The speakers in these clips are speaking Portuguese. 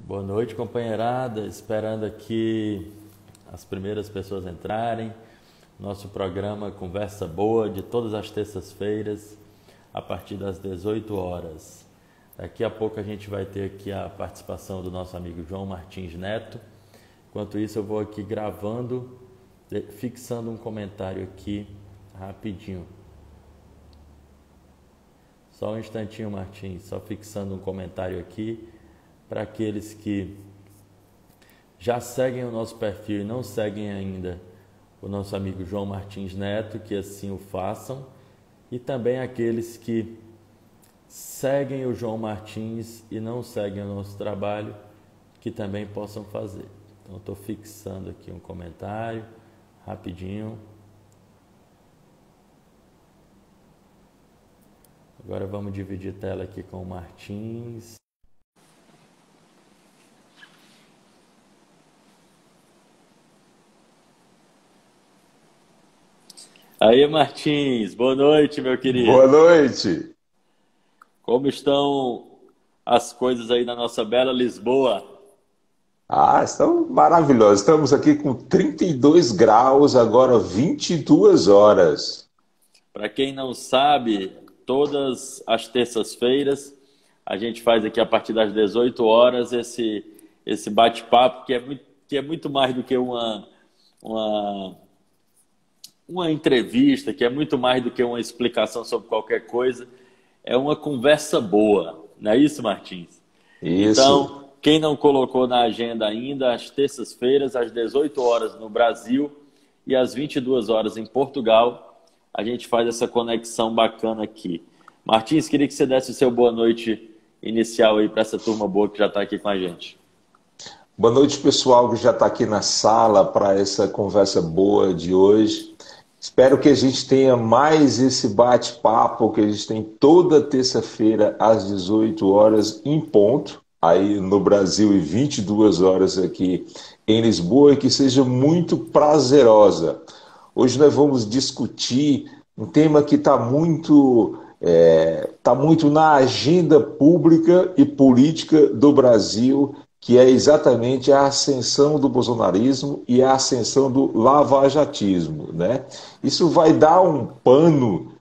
Boa noite, companheirada. Esperando aqui as primeiras pessoas entrarem. Nosso programa Conversa Boa, de todas as terças-feiras, a partir das 18 horas. Daqui a pouco a gente vai ter aqui a participação do nosso amigo João Martins Neto. Enquanto isso, eu vou aqui gravando, fixando um comentário aqui rapidinho. Só um instantinho, Martins, só fixando um comentário aqui para aqueles que já seguem o nosso perfil e não seguem ainda o nosso amigo João Martins Neto, que assim o façam, e também aqueles que seguem o João Martins e não seguem o nosso trabalho, que também possam fazer. Então, estou fixando aqui um comentário rapidinho. Agora vamos dividir tela aqui com o Martins. Aí, Martins, boa noite, meu Boa querido. noite. Como estão as coisas aí na nossa bela Lisboa? Estão maravilhosos. Estamos aqui com 32 graus, agora 22 horas. Para quem não sabe, todas as terças-feiras a gente faz aqui a partir das 18 horas esse bate-papo que é muito mais do que uma, uma entrevista, que é muito mais do que uma explicação sobre qualquer coisa. É uma conversa boa, não é isso, Martins? Isso. Então, quem não colocou na agenda ainda, às terças-feiras, às 18 horas no Brasil e às 22 horas em Portugal, a gente faz essa conexão bacana aqui. Martins, queria que você desse o seu boa noite inicial aí para essa turma boa que já está aqui com a gente. Boa noite, pessoal que já está aqui na sala para essa conversa boa de hoje. Espero que a gente tenha mais esse bate-papo que a gente tem toda terça-feira às 18 horas em ponto, aí no Brasil e 22 horas aqui em Lisboa, e que seja muito prazerosa. Hoje nós vamos discutir um tema que tá muito na agenda pública e política do Brasil, que é exatamente a ascensão do bolsonarismo e a ascensão do lavajatismo, né? Isso vai dar um pano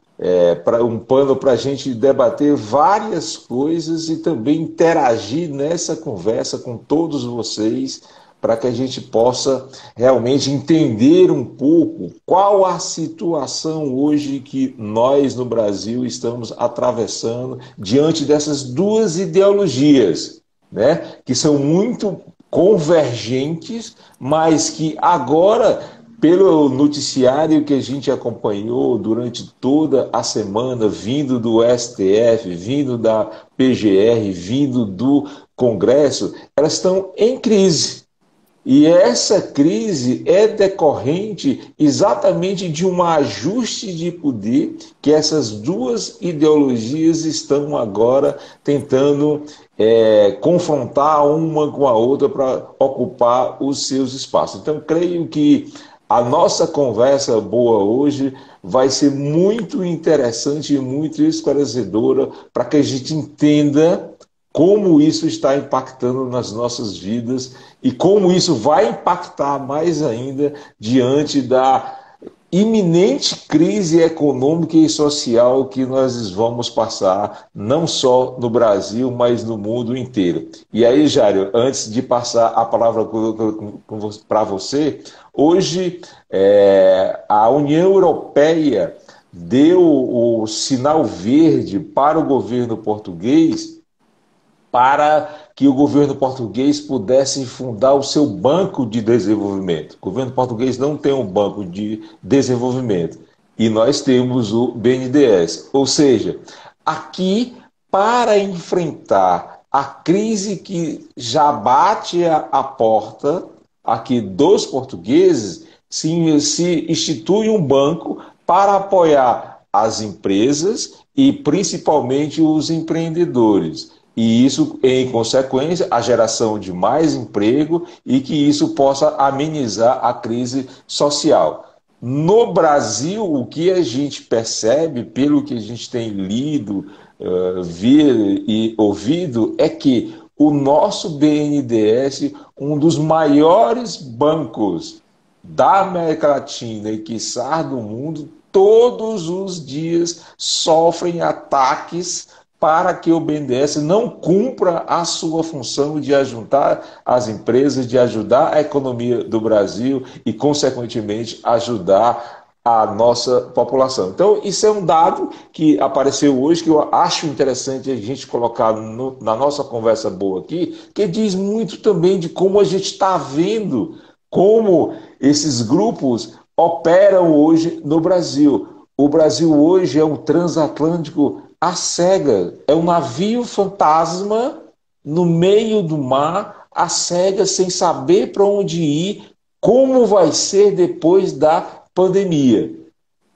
para a gente debater várias coisas e também interagir nessa conversa com todos vocês, para que a gente possa realmente entender um pouco qual a situação hoje que nós no Brasil estamos atravessando diante dessas duas ideologias, né, que são muito convergentes, mas que agora, pelo noticiário que a gente acompanhou durante toda a semana, vindo do STF, vindo da PGR, vindo do Congresso, elas estão em crise. E essa crise é decorrente exatamente de um ajuste de poder que essas duas ideologias estão agora tentando confrontar uma com a outra para ocupar os seus espaços. Então, creio que a nossa conversa boa hoje vai ser muito interessante e muito esclarecedora para que a gente entenda como isso está impactando nas nossas vidas e como isso vai impactar mais ainda diante da iminente crise econômica e social que nós vamos passar, não só no Brasil, mas no mundo inteiro. E aí, Jário, antes de passar a palavra para você, hoje a União Europeia deu o sinal verde para o governo português para que o governo português pudesse fundar o seu banco de desenvolvimento. O governo português não tem um banco de desenvolvimento e nós temos o BNDES. Ou seja, aqui, para enfrentar a crise que já bate a porta aqui dos portugueses, se institui um banco para apoiar as empresas e principalmente os empreendedores. E isso, em consequência, a geração de mais emprego e que isso possa amenizar a crise social. No Brasil, o que a gente percebe, pelo que a gente tem lido, ver e ouvido, é que o nosso BNDES, um dos maiores bancos da América Latina e quiçá do mundo, todos os dias sofrem ataques para que o BNDES não cumpra a sua função de ajudar as empresas, de ajudar a economia do Brasil e, consequentemente, ajudar a nossa população. Então, isso é um dado que apareceu hoje, que eu acho interessante a gente colocar na nossa conversa boa aqui, que diz muito também de como a gente está vendo como esses grupos operam hoje no Brasil. O Brasil hoje é um transatlântico às cegas, é um navio fantasma no meio do mar, às cegas, sem saber para onde ir, como vai ser depois da pandemia.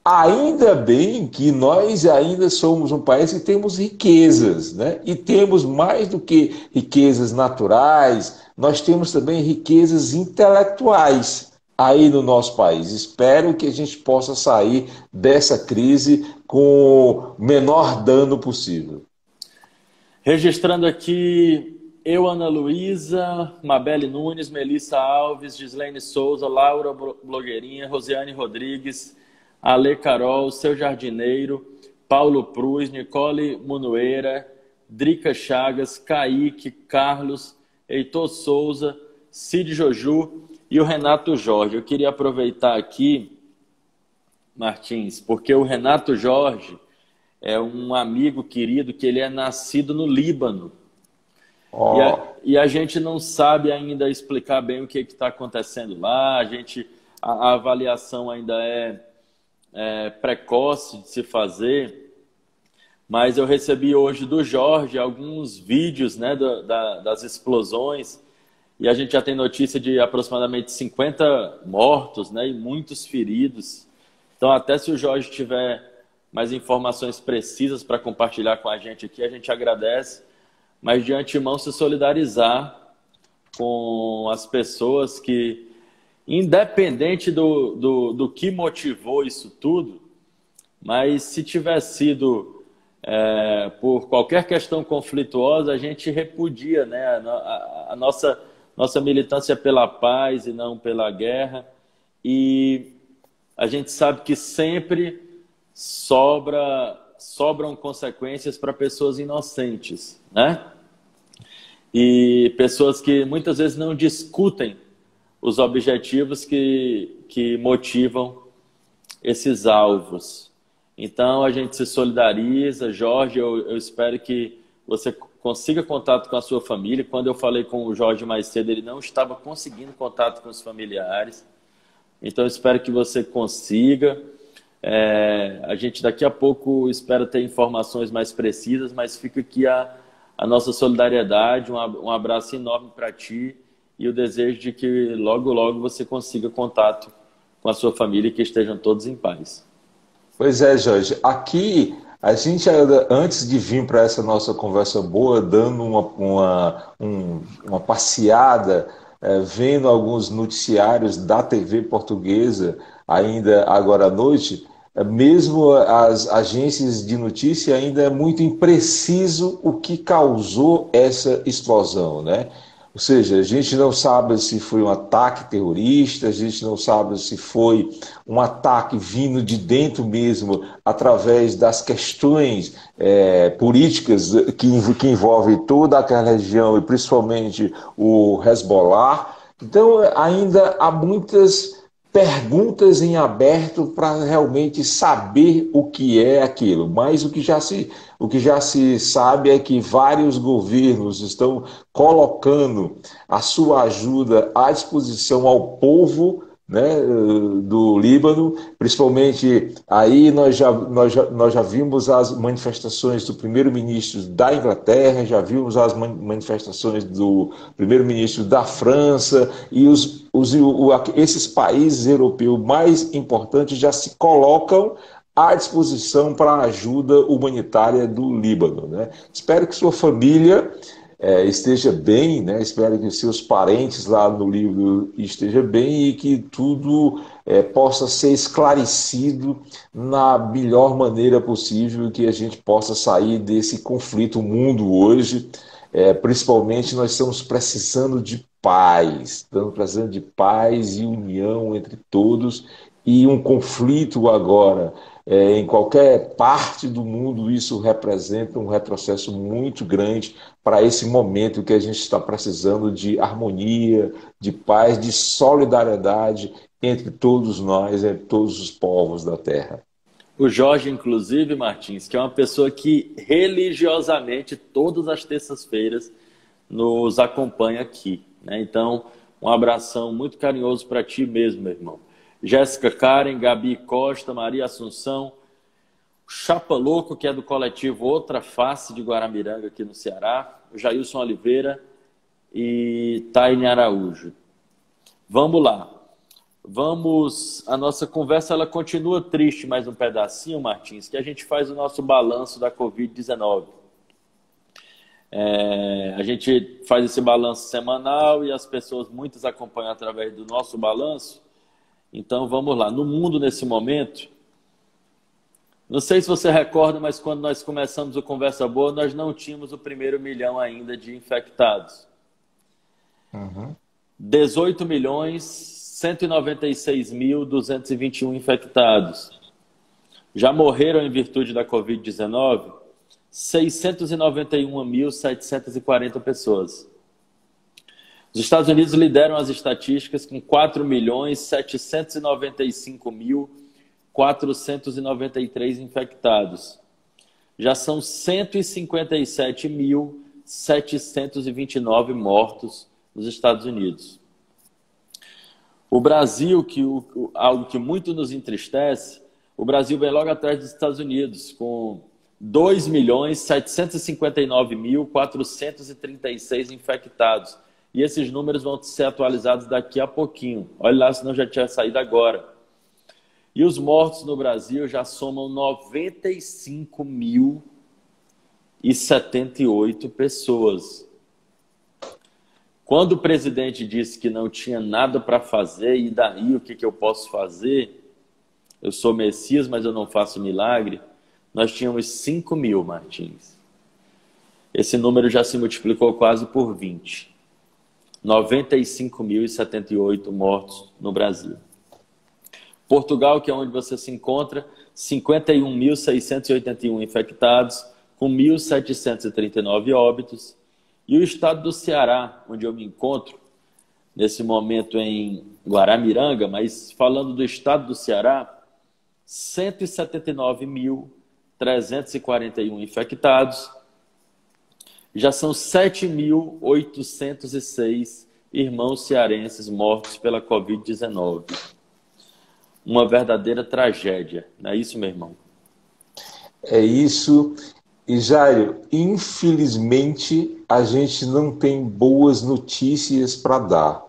Ainda bem que nós ainda somos um país que temos riquezas, né? E temos mais do que riquezas naturais, nós temos também riquezas intelectuais aí no nosso país. Espero que a gente possa sair dessa crise com o menor dano possível. Registrando aqui, eu, Ana Luísa, Mabele Nunes, Melissa Alves, Gislaine Souza, Laura Blogueirinha, Rosiane Rodrigues, Ale Carol, Seu Jardineiro, Paulo Pruz, Nicole Munueira, Drica Chagas, Kaique, Carlos, Heitor Souza, Cid Joju e o Renato Jorge. Eu queria aproveitar aqui, Martins, porque o Renato Jorge é um amigo querido que ele é nascido no Líbano. Oh. E a gente não sabe ainda explicar bem o que está acontecendo lá. A avaliação ainda é precoce de se fazer, mas eu recebi hoje do Jorge alguns vídeos, né, das explosões, e a gente já tem notícia de aproximadamente 50 mortos, né, e muitos feridos. Então, até se o Jorge tiver mais informações precisas para compartilhar com a gente aqui, a gente agradece, mas de antemão se solidarizar com as pessoas que, independente do que motivou isso tudo, mas se tiver sido por qualquer questão conflituosa, a gente repudia, né, a nossa militância pela paz e não pela guerra. E a gente sabe que sempre sobram consequências para pessoas inocentes, né? E pessoas que muitas vezes não discutem os objetivos que motivam esses alvos. Então, a gente se solidariza. Jorge, eu espero que você consiga contato com a sua família. Quando eu falei com o Jorge mais cedo, ele não estava conseguindo contato com os familiares. Então, eu espero que você consiga. A gente daqui a pouco espera ter informações mais precisas, mas fica aqui a nossa solidariedade, um abraço enorme para ti e o desejo de que logo, logo você consiga contato com a sua família e que estejam todos em paz. Pois é, Jorge. Aqui, a gente, antes de vir para essa nossa conversa boa, dando uma passeada, vendo alguns noticiários da TV portuguesa, ainda agora à noite, mesmo as agências de notícia ainda é muito impreciso o que causou essa explosão, né? Ou seja, a gente não sabe se foi um ataque terrorista, a gente não sabe se foi um ataque vindo de dentro mesmo, através das questões políticas que envolvem toda aquela região e principalmente o Hezbollah. Então, ainda há muitas perguntas em aberto para realmente saber o que é aquilo. Mas o que já se sabe é que vários governos estão colocando a sua ajuda à disposição ao povo, né, do Líbano, principalmente aí nós já vimos as manifestações do primeiro-ministro da Inglaterra, já vimos as manifestações do primeiro-ministro da França, e esses países europeus mais importantes já se colocam à disposição para a ajuda humanitária do Líbano, né? Espero que sua família esteja bem, né? Espero que seus parentes lá no Líbano estejam bem e que tudo possa ser esclarecido na melhor maneira possível, que a gente possa sair desse conflito. O mundo hoje Principalmente nós estamos precisando de paz e união entre todos, e um conflito agora, em qualquer parte do mundo, isso representa um retrocesso muito grande para esse momento que a gente está precisando de harmonia, de paz, de solidariedade entre todos nós, entre todos os povos da Terra. O Jorge, inclusive, Martins, que é uma pessoa que religiosamente, todas as terças-feiras, nos acompanha aqui, né? Então, um abração muito carinhoso para ti mesmo, meu irmão. Jéssica Karen, Gabi Costa, Maria Assunção, Chapa Louco, que é do coletivo Outra Face de Guaramiranga, aqui no Ceará, o Jailson Oliveira e Taine Araújo. Vamos lá. A nossa conversa ela continua triste mais um pedacinho, Martins, que a gente faz o nosso balanço da Covid-19. A gente faz esse balanço semanal e as pessoas, muitas acompanham através do nosso balanço. Então vamos lá. No mundo, nesse momento, não sei se você recorda, mas quando nós começamos o Conversa Boa, nós não tínhamos o primeiro milhão ainda de infectados. 18.196.221 infectados. Já morreram em virtude da Covid-19 691.740 pessoas. Os Estados Unidos lideram as estatísticas com 4.795.493 infectados. Já são 157.729 mortos nos Estados Unidos. O Brasil, algo que muito nos entristece, o Brasil vem logo atrás dos Estados Unidos, com 2.759.436 infectados. E esses números vão ser atualizados daqui a pouquinho. Olha lá, senão já tinha saído agora. E os mortos no Brasil já somam 95.078 pessoas. Quando o presidente disse que não tinha nada para fazer, e daí o que eu posso fazer? Eu sou Messias, mas eu não faço milagre. Nós tínhamos 5.000, Martins. Esse número já se multiplicou quase por 20. 95.078 mortos no Brasil. Portugal, que é onde você se encontra, 51.681 infectados, com 1.739 óbitos. E o estado do Ceará, onde eu me encontro, nesse momento em Guaramiranga, mas falando do estado do Ceará, 179.341 infectados, já são 7.806 irmãos cearenses mortos pela Covid-19. Uma verdadeira tragédia, não é isso, meu irmão? É isso. E Jairo, infelizmente a gente não tem boas notícias para dar,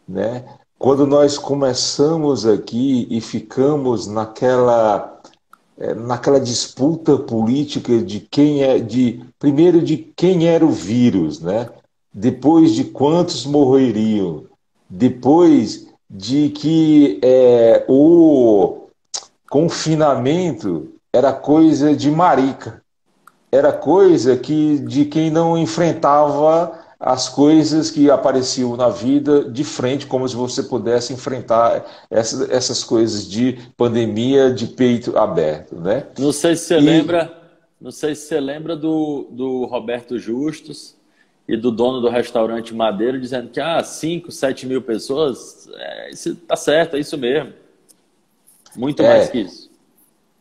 né? Quando nós começamos aqui e ficamos naquela disputa política de primeiro de quem era o vírus, né? Depois de quantos morreriam, depois de que o confinamento era coisa de marica, era coisa de quem não enfrentava as coisas que apareciam na vida de frente, como se você pudesse enfrentar essas coisas de pandemia de peito aberto, né? Não sei se você lembra do Roberto Justus e do dono do restaurante Madeiro dizendo que 5, 7 mil pessoas, isso tá certo, é isso mesmo. Muito mais que isso.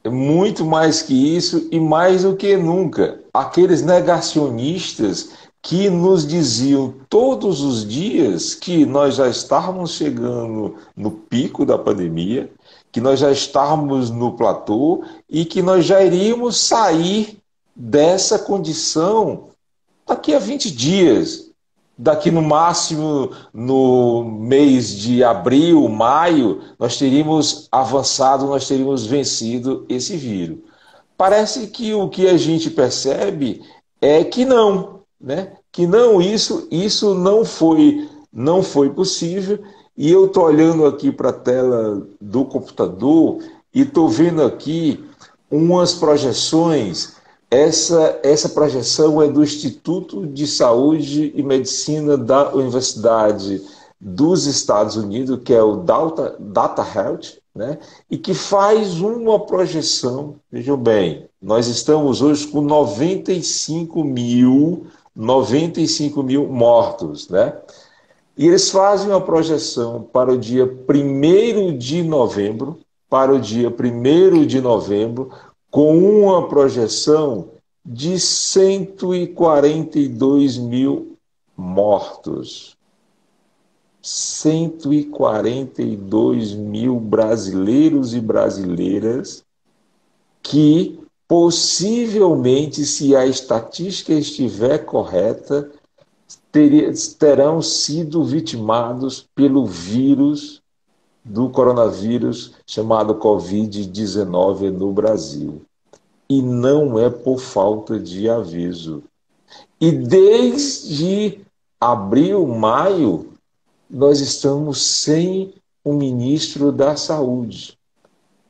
Muito mais que isso e mais do que nunca. Aqueles negacionistas que nos diziam todos os dias que nós já estávamos chegando no pico da pandemia, que nós já estávamos no platô e que nós já iríamos sair dessa condição daqui a 20 dias. Daqui no máximo no mês de abril, maio, nós teríamos avançado, nós teríamos vencido esse vírus. Parece que o que a gente percebe é que não, né? Que não, isso não foi possível. E eu estou olhando aqui para a tela do computador e estou vendo aqui umas projeções Essa projeção é do Instituto de Saúde e Medicina da Universidade dos Estados Unidos, que é o Data Health, né? E que faz uma projeção, vejam bem, nós estamos hoje com 95 mil mortos, né? E eles fazem uma projeção para o dia 1º de novembro, com uma projeção de 142 mil mortos. 142 mil brasileiros e brasileiras que possivelmente, se a estatística estiver correta, terão sido vitimados pelo vírus do coronavírus chamado Covid-19 no Brasil. E não é por falta de aviso. E desde abril, maio, nós estamos sem um ministro da Saúde.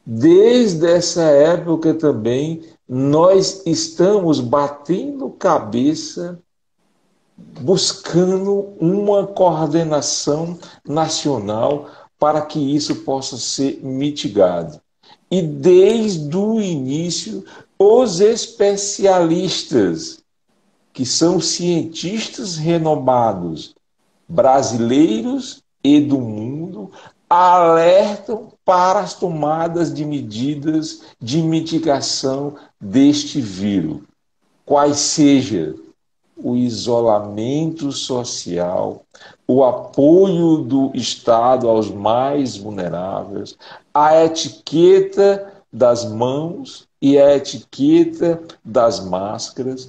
Desde essa época também, nós estamos batendo cabeça, buscando uma coordenação nacional para que isso possa ser mitigado. E desde o início, os especialistas, que são cientistas renomados, brasileiros e do mundo, alertam para as tomadas de medidas de mitigação deste vírus, quais sejam o isolamento social, o apoio do Estado aos mais vulneráveis, a etiqueta das mãos e a etiqueta das máscaras,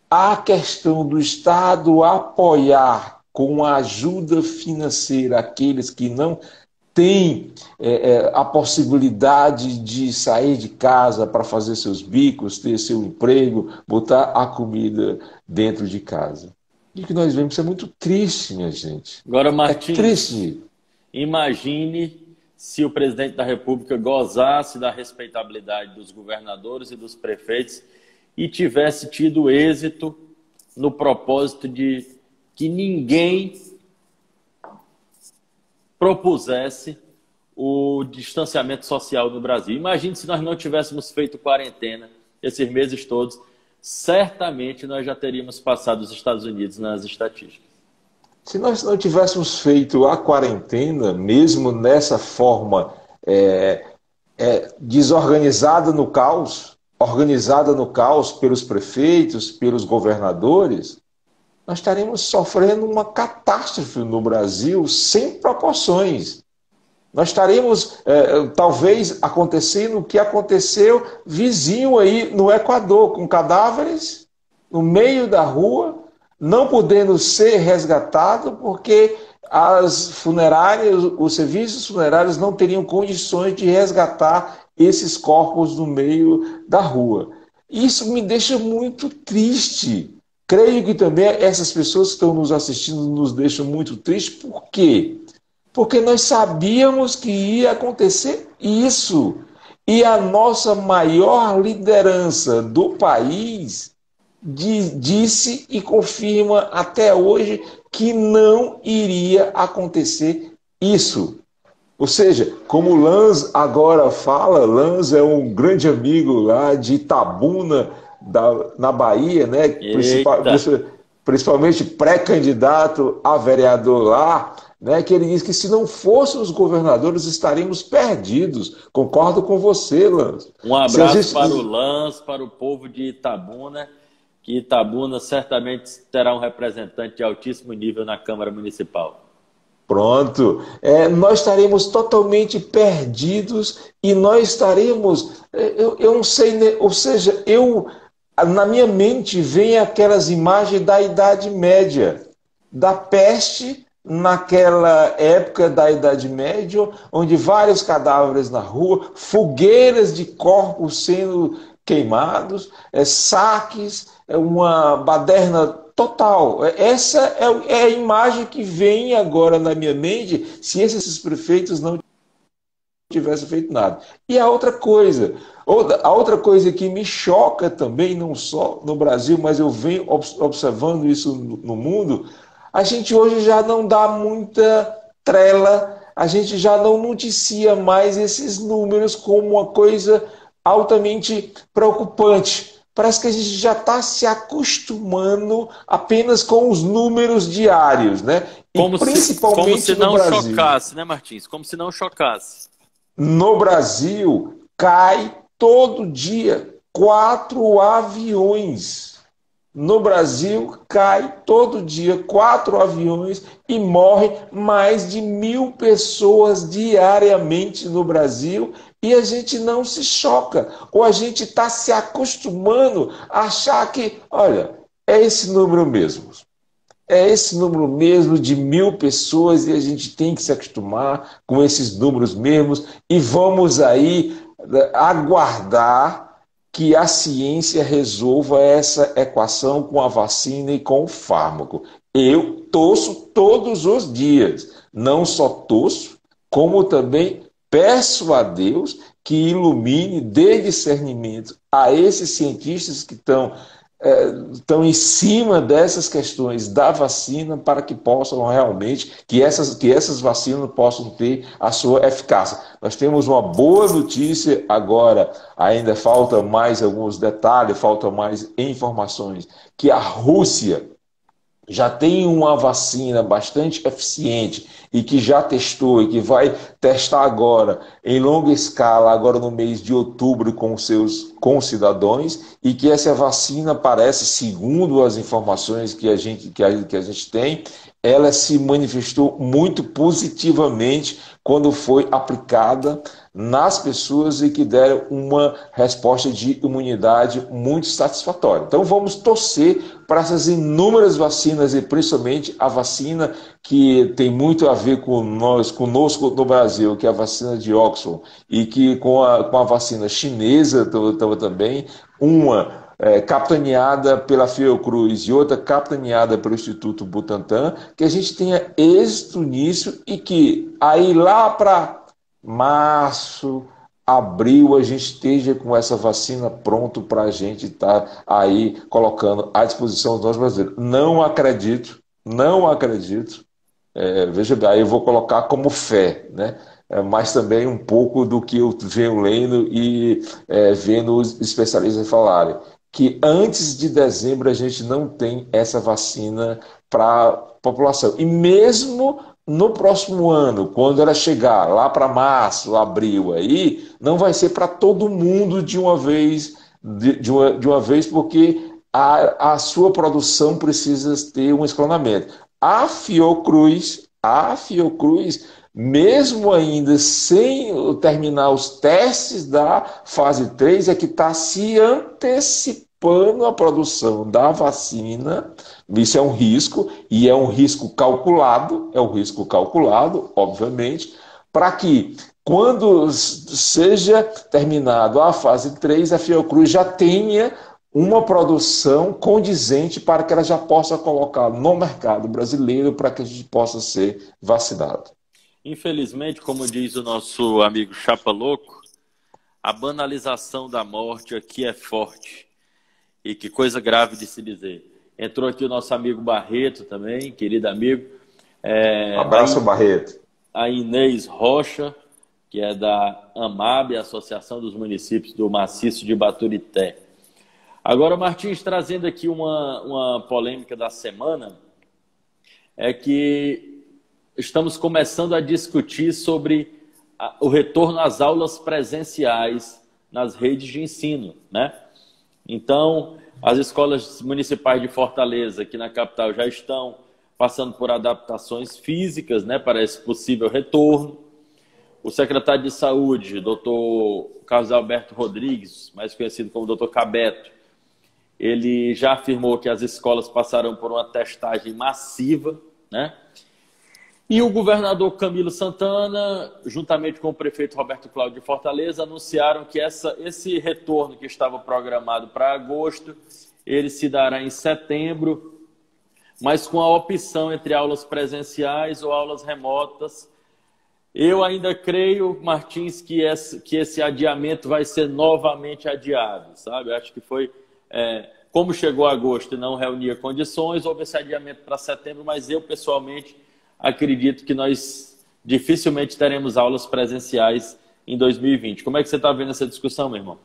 a questão do Estado apoiar com a ajuda financeira aqueles que não têm a possibilidade de sair de casa para fazer seus bicos, ter seu emprego, botar a comida dentro de casa. E o que nós vemos é muito triste, minha gente. Agora, Martins, é triste. Imagine se o presidente da República gozasse da respeitabilidade dos governadores e dos prefeitos e tivesse tido êxito no propósito de que ninguém propusesse o distanciamento social no Brasil. Imagine se nós não tivéssemos feito quarentena esses meses todos, certamente nós já teríamos passado os Estados Unidos nas estatísticas. Se nós não tivéssemos feito a quarentena, mesmo nessa forma desorganizada no caos, organizada no caos pelos prefeitos, pelos governadores, nós estaremos sofrendo uma catástrofe no Brasil sem proporções. Nós estaremos, talvez, acontecendo o que aconteceu vizinho aí no Equador, com cadáveres no meio da rua, não podendo ser resgatado porque as funerárias, os serviços funerários não teriam condições de resgatar esses corpos no meio da rua. Isso me deixa muito triste. Creio que também essas pessoas que estão nos assistindo nos deixam muito tristes. Por quê? Porque nós sabíamos que ia acontecer isso. E a nossa maior liderança do país disse e confirma até hoje que não iria acontecer isso. Ou seja, como o Lanz agora fala, Lanz é um grande amigo lá de Itabuna, na Bahia, né? Principalmente pré-candidato a vereador lá, né? Que ele diz que se não fossem os governadores estaríamos perdidos. Concordo com você, Lanz. Um abraço para o Lanz, para o povo de Itabuna, que Itabuna certamente terá um representante de altíssimo nível na Câmara Municipal. Pronto. Nós estaremos totalmente perdidos e nós estaremos... Eu não sei... Ou seja, na minha mente vem aquelas imagens da Idade Média, da peste naquela época da Idade Média, onde vários cadáveres na rua, fogueiras de corpos sendo queimados, saques, uma baderna total. Essa é a imagem que vem agora na minha mente, se esses prefeitos não tivesse feito nada. E a outra coisa que me choca também, não só no Brasil, mas eu venho observando isso no mundo, a gente hoje já não dá muita trela, a gente já não noticia mais esses números como uma coisa altamente preocupante. Parece que a gente já está se acostumando apenas com os números diários, né? E Como se principalmente no não Brasil. chocasse, né, Martins? Como se não chocasse. No Brasil, cai todo dia 4 aviões. No Brasil, cai todo dia 4 aviões e morre mais de 1.000 pessoas diariamente no Brasil e a gente não se choca. Ou a gente está se acostumando a achar que, olha, é esse número mesmo. É esse número mesmo de 1.000 pessoas e a gente tem que se acostumar com esses números mesmos e vamos aí aguardar que a ciência resolva essa equação com a vacina e com o fármaco. Eu torço todos os dias, não só torço, como também peço a Deus que ilumine, dê discernimento a esses cientistas que estão em cima dessas questões da vacina para que possam realmente, que essas vacinas possam ter a sua eficácia. Nós temos uma boa notícia agora, ainda falta mais alguns detalhes, faltam mais informações, que a Rússia já tem uma vacina bastante eficiente e que já testou e que vai testar agora em longa escala, agora no mês de outubro com os seus concidadãos, e que essa vacina parece, segundo as informações que a gente tem, ela se manifestou muito positivamente quando foi aplicada nas pessoas e que deram uma resposta de imunidade muito satisfatória. Então vamos torcer para essas inúmeras vacinas e principalmente a vacina que tem muito a ver conosco no Brasil, que é a vacina de Oxford, e que com a vacina chinesa também, uma capitaneada pela Fiocruz e outra capitaneada pelo Instituto Butantan, que a gente tenha êxito nisso e que aí lá para março, abril, a gente esteja com essa vacina pronto para a gente estar aí colocando à disposição dos nossos brasileiros. Não acredito. Veja bem, aí eu vou colocar como fé, né? Mas também um pouco do que eu venho lendo e vendo os especialistas falarem, que antes de dezembro a gente não tem essa vacina para a população. E mesmo no próximo ano, quando ela chegar lá para março, abril, aí, não vai ser para todo mundo de uma vez, de uma vez, porque a sua produção precisa ter um escalonamento. A Fiocruz, mesmo ainda sem terminar os testes da fase 3, é que está se antecipando a produção da vacina. Isso é um risco, e é um risco calculado, obviamente, para que, quando seja terminado a fase 3, a Fiocruz já tenha uma produção condizente para que ela já possa colocar no mercado brasileiro para que a gente possa ser vacinado. Infelizmente, como diz o nosso amigo Chapa Louco, a banalização da morte aqui é forte. E que coisa grave de se dizer. Entrou aqui o nosso amigo Barreto também, querido amigo. Um abraço, Barreto. A Inês Rocha, que é da AMAB, Associação dos Municípios do Maciço de Baturité. Agora, Martins, trazendo aqui uma polêmica da semana, é que estamos começando a discutir sobre o retorno às aulas presenciais nas redes de ensino, né? Então, as escolas municipais de Fortaleza, aqui na capital, já estão passando por adaptações físicas, né, para esse possível retorno. O secretário de Saúde, doutor Carlos Alberto Rodrigues, mais conhecido como doutor Cabeto, ele já afirmou que as escolas passarão por uma testagem massiva, né? E o governador Camilo Santana, juntamente com o prefeito Roberto Cláudio de Fortaleza, anunciaram que esse retorno que estava programado para agosto, ele se dará em setembro, mas com a opção entre aulas presenciais ou aulas remotas. Eu ainda creio, Martins, que esse adiamento vai ser novamente adiado, sabe? Eu acho que foi, como chegou agosto e não reunia condições, houve esse adiamento para setembro, mas eu, pessoalmente, acredito que nós dificilmente teremos aulas presenciais em 2020. Como é que você está vendo essa discussão, meu irmão?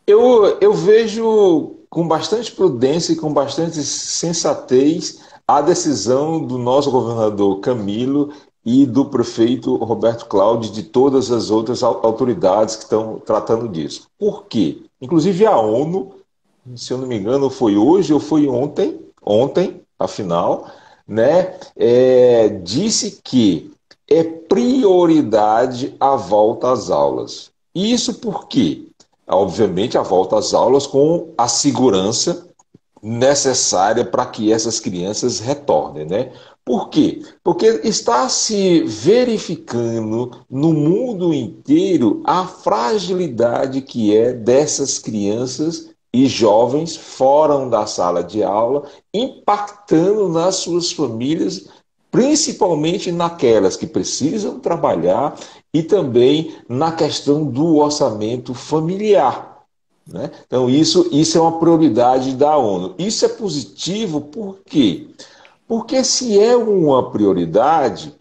Eu vejo com bastante prudência e com bastante sensatez a decisão do nosso governador Camilo e do prefeito Roberto Cláudio e de todas as outras autoridades que estão tratando disso. Por quê? Inclusive a ONU, se eu não me engano, foi hoje ou foi ontem, afinal, né, disse que é prioridade a volta às aulas. Isso por quê? Obviamente, a volta às aulas com a segurança necessária para que essas crianças retornem, né? Por quê? Porque está se verificando no mundo inteiro a fragilidade que é dessas crianças e jovens fora da sala de aula, impactando nas suas famílias, principalmente naquelas que precisam trabalhar e também na questão do orçamento familiar, né? Então, isso é uma prioridade da ONU. Isso é positivo por quê? Porque se é uma prioridade,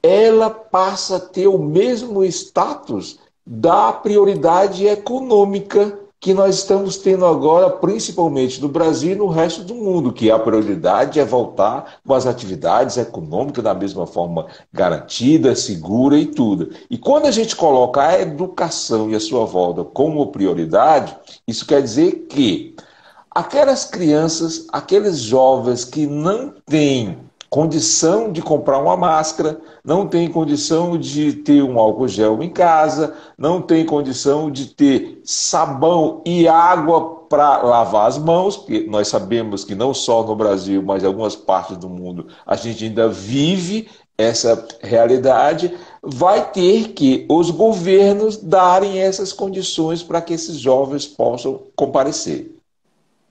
ela passa a ter o mesmo status da prioridade econômica que nós estamos tendo agora, principalmente no Brasil e no resto do mundo, que a prioridade é voltar com as atividades econômicas da mesma forma garantida, segura e tudo. E quando a gente coloca a educação e a sua volta como prioridade, isso quer dizer que aquelas crianças, aqueles jovens que não têm condição de comprar uma máscara, não têm condição de ter um álcool gel em casa, não têm condição de ter sabão e água para lavar as mãos, porque nós sabemos que não só no Brasil, mas em algumas partes do mundo, a gente ainda vive essa realidade, vai ter que os governos darem essas condições para que esses jovens possam comparecer.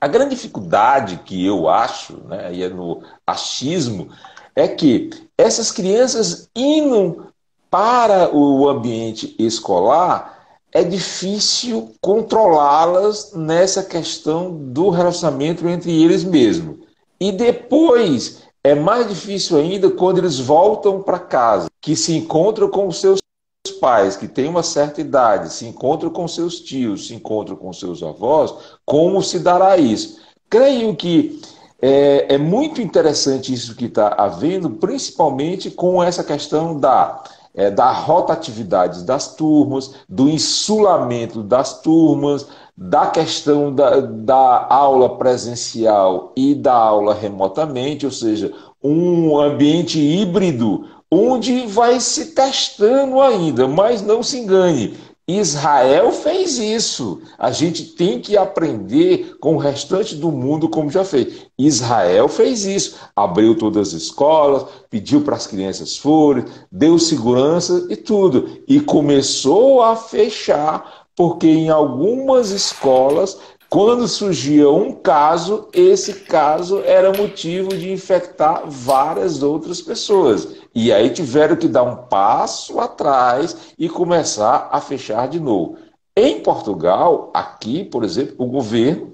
A grande dificuldade que eu acho, né, e é no achismo, é que essas crianças indo para o ambiente escolar, é difícil controlá-las nessa questão do relacionamento entre eles mesmos. E depois é mais difícil ainda quando eles voltam para casa, que se encontram com os seus pais que têm uma certa idade, se encontram com seus tios, se encontram com seus avós, como se dará isso? Creio que é muito interessante isso que está havendo, principalmente com essa questão da rotatividade das turmas, do insulamento das turmas, da questão da aula presencial e da aula remotamente, ou seja, um ambiente híbrido, onde vai se testando ainda, mas não se engane. Israel fez isso. A gente tem que aprender com o restante do mundo como já fez. Israel fez isso. Abriu todas as escolas, pediu para as crianças forem, deu segurança e tudo. E começou a fechar, porque em algumas escolas, quando surgia um caso, esse caso era motivo de infectar várias outras pessoas. E aí tiveram que dar um passo atrás e começar a fechar de novo. Em Portugal, aqui, por exemplo, o governo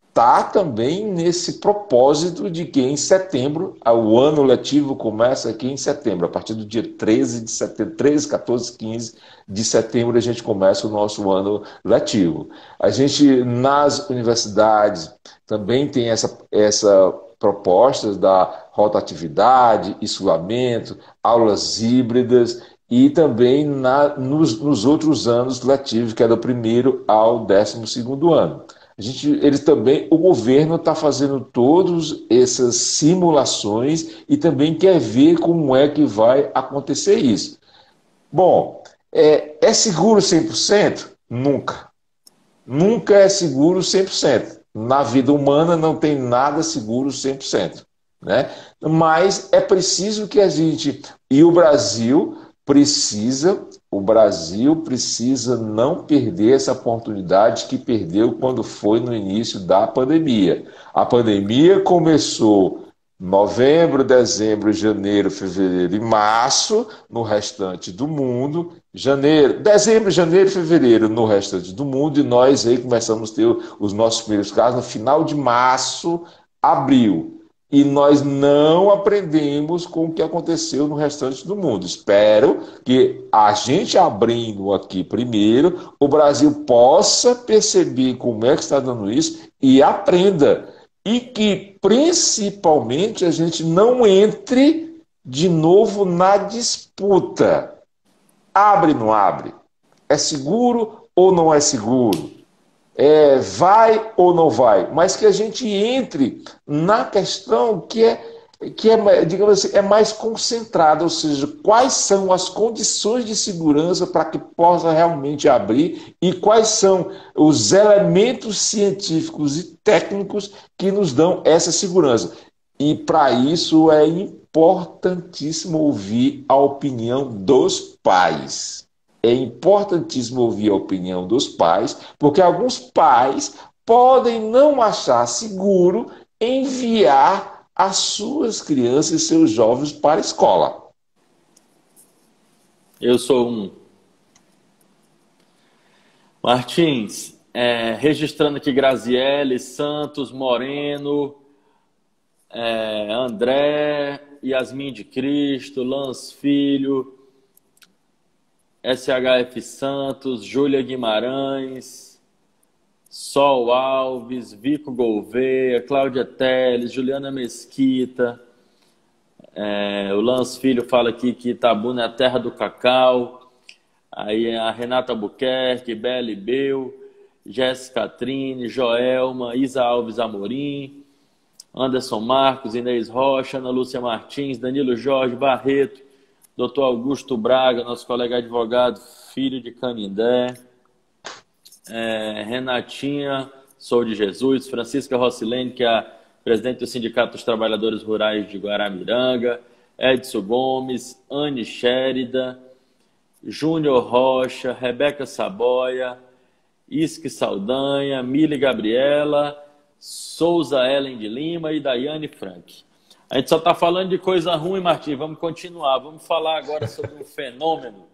está também nesse propósito de que em setembro, o ano letivo começa aqui em setembro, a partir do dia 13 de setembro, 13, 14, 15 de setembro a gente começa o nosso ano letivo. A gente, nas universidades, também tem essa proposta da rotatividade, isolamento, aulas híbridas e também nos outros anos letivos, que é do primeiro ao 12º ano. O governo está fazendo todas essas simulações e também quer ver como é que vai acontecer isso. Bom, é seguro 100%? Nunca. Nunca é seguro 100%. Na vida humana não tem nada seguro 100%, né? Mas é preciso que a gente... E o Brasil precisa não perder essa oportunidade que perdeu quando foi no início da pandemia. A pandemia começou Novembro, dezembro, janeiro, fevereiro e março no restante do mundo. Dezembro, janeiro, fevereiro no restante do mundo. E nós aí começamos a ter os nossos primeiros casos no final de março, abril. E nós não aprendemos com o que aconteceu no restante do mundo. Espero que a gente abrindo aqui primeiro, o Brasil possa perceber como é que está dando isso e aprenda. E que, principalmente, a gente não entre de novo na disputa. Abre, não abre? É seguro ou não é seguro? Vai ou não vai? Mas que a gente entre na questão digamos assim, é mais concentrada, ou seja, quais são as condições de segurança para que possa realmente abrir e quais são os elementos científicos e técnicos que nos dão essa segurança. E para isso é importantíssimo ouvir a opinião dos pais. É importantíssimo ouvir a opinião dos pais, porque alguns pais podem não achar seguro enviar as suas crianças e seus jovens para a escola. Eu sou um. Martins, registrando aqui Graziele, Santos, Moreno, André, Yasmin de Cristo, Lans Filho, SHF Santos, Júlia Guimarães, Sol Alves, Vico Gouveia, Cláudia Teles, Juliana Mesquita. O Lans Filho fala aqui que Itabuna é a terra do cacau. Aí a Renata Albuquerque, Beli Bel, Jéssica Trine, Joelma, Isa Alves Amorim, Anderson Marcos, Inês Rocha, Ana Lúcia Martins, Danilo Jorge Barreto, Dr. Augusto Braga, nosso colega advogado, filho de Canindé, Renatinha, Sou de Jesus, Francisca Rossilene, que é a presidente do Sindicato dos Trabalhadores Rurais de Guaramiranga, Edson Gomes, Anne Shérida, Júnior Rocha, Rebeca Saboia, Isque Saldanha, Mili Gabriela, Souza Ellen de Lima e Daiane Frank. A gente só está falando de coisa ruim, Martim. Vamos continuar. Vamos falar agora sobre um fenômeno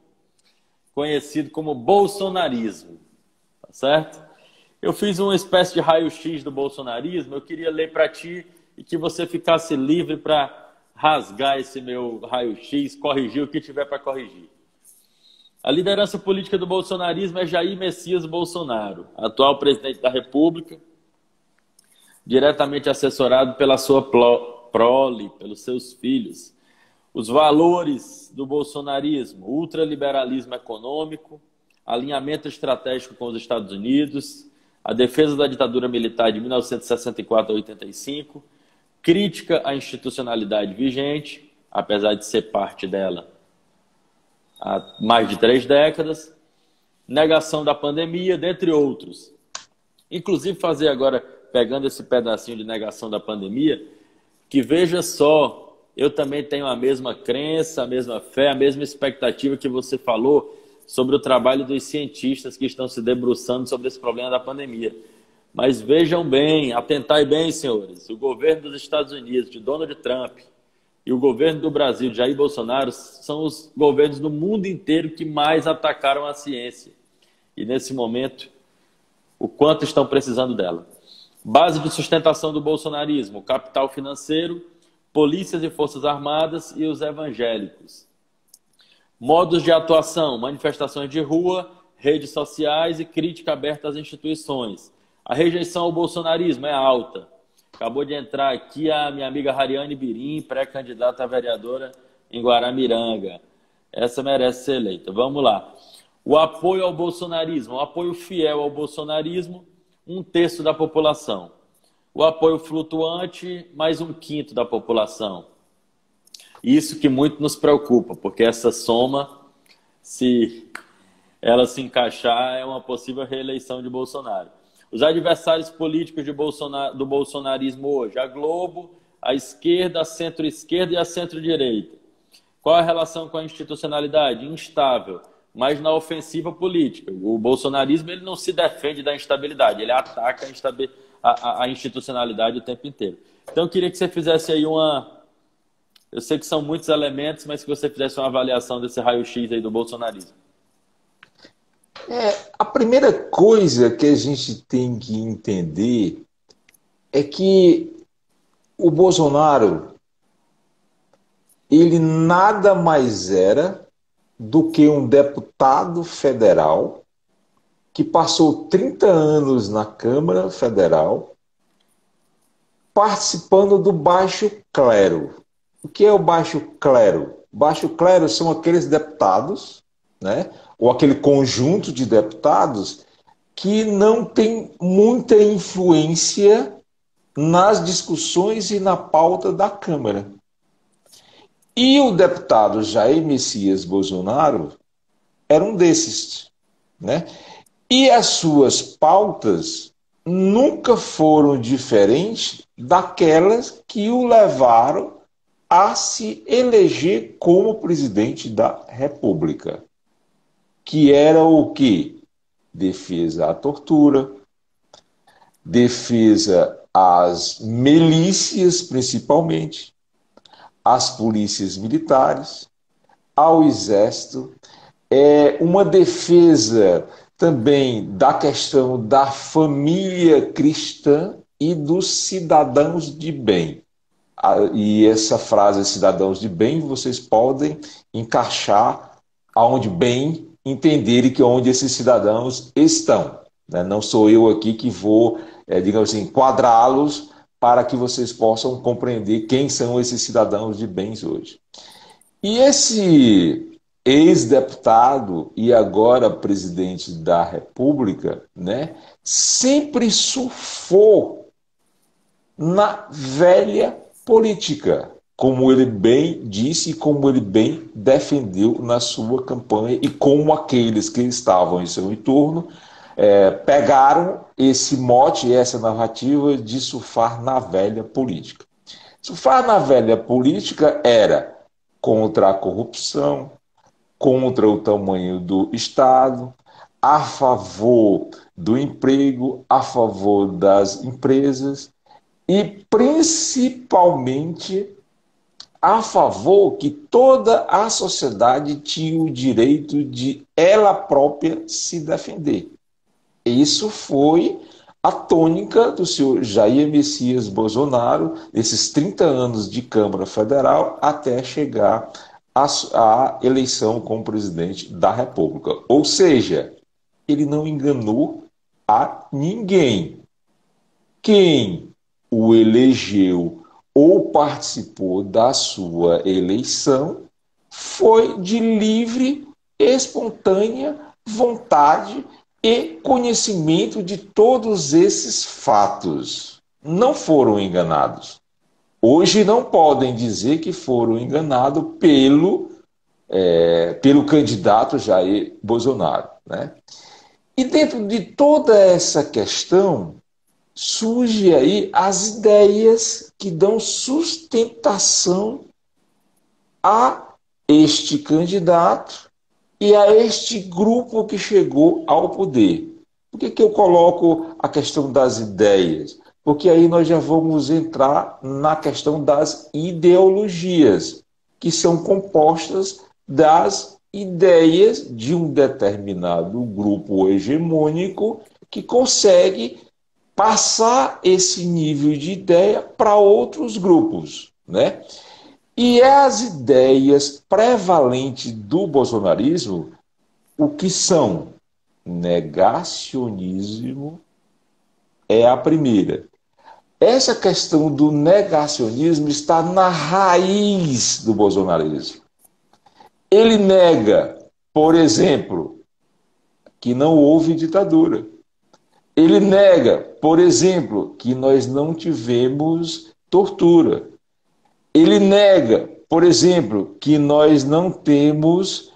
conhecido como bolsonarismo. Tá certo? Eu fiz uma espécie de raio-x do bolsonarismo. Eu queria ler para ti e que você ficasse livre para rasgar esse meu raio-x, corrigir o que tiver para corrigir. A liderança política do bolsonarismo é Jair Messias Bolsonaro, atual presidente da República, diretamente assessorado pela sua prole, pelos seus filhos. Os valores do bolsonarismo: ultraliberalismo econômico, alinhamento estratégico com os Estados Unidos, a defesa da ditadura militar de 1964 a 85, crítica à institucionalidade vigente, apesar de ser parte dela há mais de 3 décadas, negação da pandemia, dentre outros. Inclusive fazer agora, pegando esse pedacinho de negação da pandemia, que veja só, eu também tenho a mesma crença, a mesma fé, a mesma expectativa que você falou sobre o trabalho dos cientistas que estão se debruçando sobre esse problema da pandemia. Mas vejam bem, atentai bem, senhores, o governo dos Estados Unidos, de Donald Trump, e o governo do Brasil, de Jair Bolsonaro, são os governos do mundo inteiro que mais atacaram a ciência. E nesse momento, o quanto estão precisando dela. Base de sustentação do bolsonarismo: capital financeiro, polícias e forças armadas e os evangélicos. Modos de atuação: manifestações de rua, redes sociais e crítica aberta às instituições. A rejeição ao bolsonarismo é alta. Acabou de entrar aqui a minha amiga Hariane Birim, pré-candidata a vereadora em Guaramiranga. Essa merece ser eleita. Vamos lá. O apoio ao bolsonarismo, o apoio fiel ao bolsonarismo, 1/3 da população. O apoio flutuante, mais 1/5 da população. Isso que muito nos preocupa, porque essa soma, se ela se encaixar, é uma possível reeleição de Bolsonaro. Os adversários políticos do bolsonarismo hoje: a Globo, a esquerda, a centro-esquerda e a centro-direita. Qual a relação com a institucionalidade? Instável, mas na ofensiva política. O bolsonarismo, ele não se defende da instabilidade, ele ataca a institucionalidade o tempo inteiro. Então eu queria que você fizesse aí eu sei que são muitos elementos, mas que você fizesse uma avaliação desse raio-x aí do bolsonarismo. A primeira coisa que a gente tem que entender é que o Bolsonaro, ele nada mais era do que um deputado federal que passou 30 anos na Câmara Federal participando do baixo clero. O que é o baixo clero? O baixo clero são aqueles deputados, né, ou aquele conjunto de deputados que não tem muita influência nas discussões e na pauta da Câmara. E o deputado Jair Messias Bolsonaro era um desses, né? E as suas pautas nunca foram diferentes daquelas que o levaram a se eleger como presidente da República, que era o quê? Defesa à tortura, defesa às milícias, principalmente, às polícias militares, ao exército, uma defesa também da questão da família cristã e dos cidadãos de bem. E essa frase, cidadãos de bem, vocês podem encaixar aonde bem entenderem que onde esses cidadãos estão. Não sou eu aqui que vou, digamos assim, enquadrá-los para que vocês possam compreender quem são esses cidadãos de bens hoje. E esse ex-deputado e agora presidente da República, né, sempre surfou na velha política, como ele bem disse e como ele bem defendeu na sua campanha, e como aqueles que estavam em seu entorno pegaram esse mote, essa narrativa de surfar na velha política. Surfar na velha política era contra a corrupção, contra o tamanho do Estado, a favor do emprego, a favor das empresas e, principalmente, a favor que toda a sociedade tinha o direito de ela própria se defender. Isso foi a tônica do senhor Jair Messias Bolsonaro, nesses 30 anos de Câmara Federal, até chegar à eleição como presidente da República. Ou seja, ele não enganou a ninguém. Quem o elegeu ou participou da sua eleição foi de livre, espontânea vontade e conhecimento de todos esses fatos. Não foram enganados. Hoje não podem dizer que foram enganados pelo candidato Jair Bolsonaro, né? E dentro de toda essa questão, surge aí as ideias que dão sustentação a este candidato e a este grupo que chegou ao poder. Por que eu coloco a questão das ideias? Porque aí nós já vamos entrar na questão das ideologias, que são compostas das ideias de um determinado grupo hegemônico que consegue passar esse nível de ideia para outros grupos, né? E as ideias prevalentes do bolsonarismo, o que são? Negacionismo é a primeira. Essa questão do negacionismo está na raiz do bolsonarismo. Ele nega, por exemplo, que não houve ditadura. Ele nega, por exemplo, que nós não tivemos tortura. Ele nega, por exemplo, que nós não temos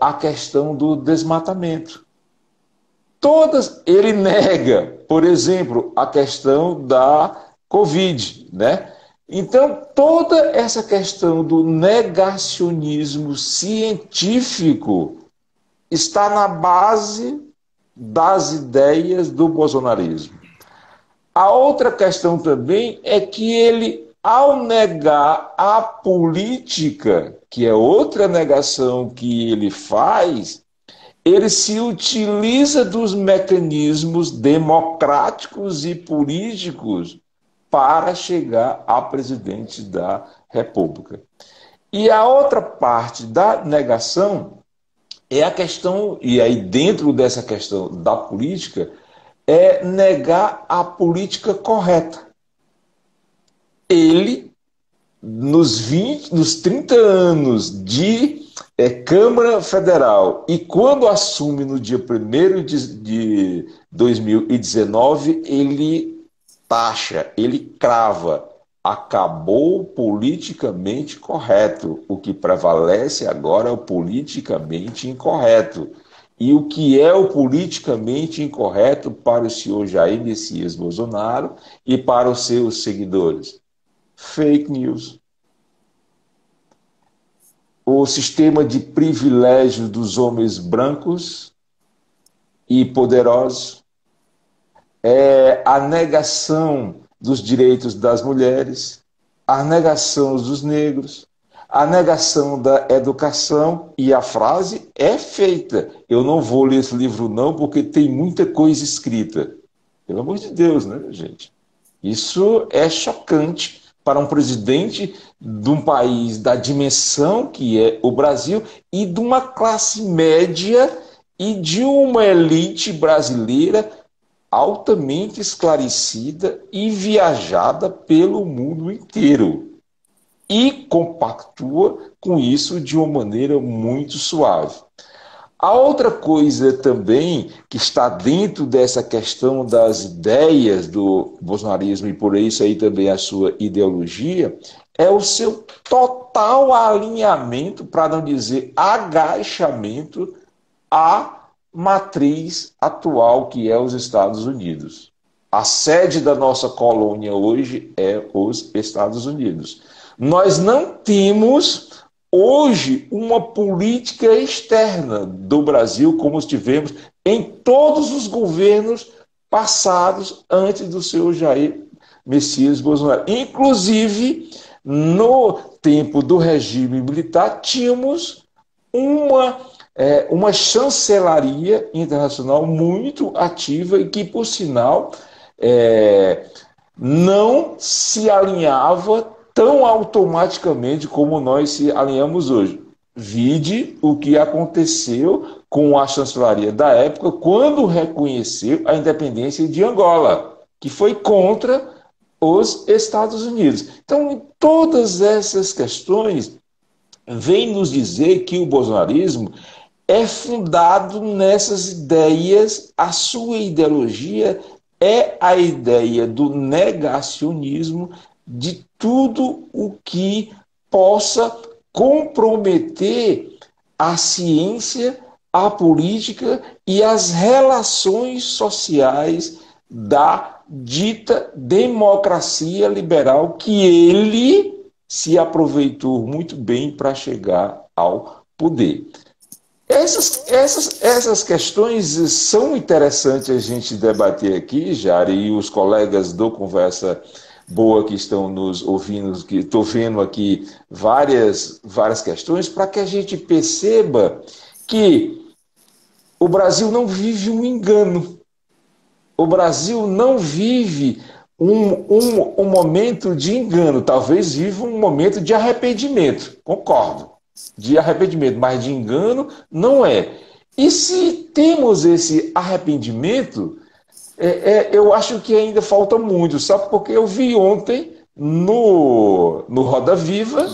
a questão do desmatamento. Ele nega, por exemplo, a questão da Covid, né? Então, toda essa questão do negacionismo científico está na base das ideias do bolsonarismo. A outra questão também é que ele, ao negar a política, que é outra negação que ele faz, ele se utiliza dos mecanismos democráticos e políticos para chegar a presidente da República. E a outra parte da negação é a questão, e aí dentro dessa questão da política, é negar a política correta. Ele, nos 30 anos de Câmara Federal, e quando assume no dia 1º de 2019, ele taxa, ele crava, acabou o politicamente correto. O que prevalece agora é o politicamente incorreto. E o que é o politicamente incorreto para o senhor Jair Messias Bolsonaro e para os seus seguidores? Fake news. O sistema de privilégio dos homens brancos e poderosos, a negação dos direitos das mulheres, a negação dos negros, a negação da educação, e a frase é feita. Eu não vou ler esse livro não, porque tem muita coisa escrita. Pelo amor de Deus, né, gente? Isso é chocante para um presidente de um país da dimensão que é o Brasil e de uma classe média e de uma elite brasileira altamente esclarecida e viajada pelo mundo inteiro. E compactua com isso de uma maneira muito suave. A outra coisa também que está dentro dessa questão das ideias do bolsonarismo, e por isso aí também a sua ideologia, é o seu total alinhamento, para não dizer agachamento, à matriz atual que é os Estados Unidos. A sede da nossa colônia hoje é os Estados Unidos. Nós não temos hoje uma política externa do Brasil como tivemos em todos os governos passados antes do seu Jair Messias Bolsonaro. Inclusive, no tempo do regime militar, tínhamos uma chancelaria internacional muito ativa e que, por sinal, não se alinhava tão automaticamente como nós se alinhamos hoje. Vide o que aconteceu com a chancelaria da época quando reconheceu a independência de Angola, que foi contra os Estados Unidos. Então, todas essas questões vêm nos dizer que o bolsonarismo é fundado nessas ideias, a sua ideologia é a ideia do negacionismo de tudo o que possa comprometer a ciência, a política e as relações sociais da dita democracia liberal que ele se aproveitou muito bem para chegar ao poder. Essas questões são interessantes a gente debater aqui, Jari, e os colegas do Conversa Boa que estão nos ouvindo, que estou vendo aqui várias questões, para que a gente perceba que o Brasil não vive um engano. O Brasil não vive um momento de engano, talvez viva um momento de arrependimento, concordo, de arrependimento, mas de engano não é. E se temos esse arrependimento, eu acho que ainda falta muito, sabe? Porque eu vi ontem no Roda Viva,